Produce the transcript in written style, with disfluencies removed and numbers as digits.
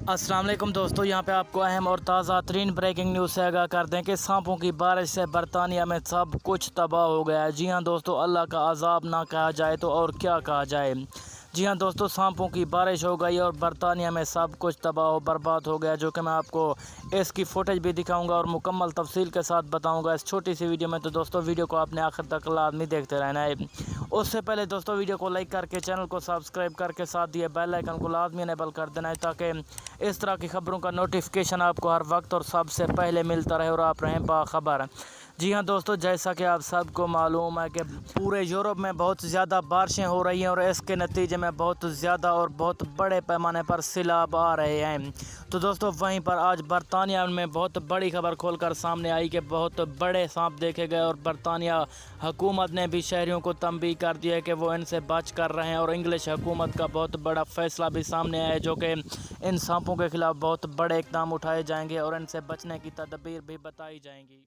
अस्सलाम वालेकुम दोस्तों, यहाँ पे आपको अहम और ताज़ा तरीन ब्रेकिंग न्यूज़ से आगाह कर दें कि सांपों की बारिश से बरतानिया में सब कुछ तबाह हो गया है। जी हाँ दोस्तों, अल्लाह का अजाब ना कहा जाए तो और क्या कहा जाए। जी हाँ दोस्तों, सांपों की बारिश हो गई और बरतानिया में सब कुछ तबाह बर्बाद हो गया, जो कि मैं आपको इसकी फुटेज भी दिखाऊंगा और मुकम्मल तफसील के साथ बताऊंगा इस छोटी सी वीडियो में। तो दोस्तों, वीडियो को आपने आखिर तक लाजमी देखते रहना है। उससे पहले दोस्तों, वीडियो को लाइक करके चैनल को सब्सक्राइब करके साथ दिए बेल आइकन को लाजमी इनेबल कर देना है, ताकि इस तरह की खबरों का नोटिफिकेशन आपको हर वक्त और सबसे पहले मिलता रहे और आप रहें बाखबर। जी हाँ दोस्तों, जैसा कि आप सबको मालूम है कि पूरे यूरोप में बहुत ज़्यादा बारिशें हो रही हैं और इसके नतीजे में बहुत ज़्यादा और बहुत बड़े पैमाने पर सैलाब आ रहे हैं। तो दोस्तों, वहीं पर आज बरतानिया में बहुत बड़ी खबर खोलकर सामने आई कि बहुत बड़े सांप देखे गए और बरतानिया हुकूमत ने भी शहरियों को तंबीह कर दिया है कि वो इनसे बच कर रहे हैं। और इंग्लिश हुकूमत का बहुत बड़ा फैसला भी सामने आया है, जो कि इन सांपों के खिलाफ बहुत बड़े इक़दाम उठाए जाएंगे और इनसे बचने की तदबीर भी बताई जाएंगी।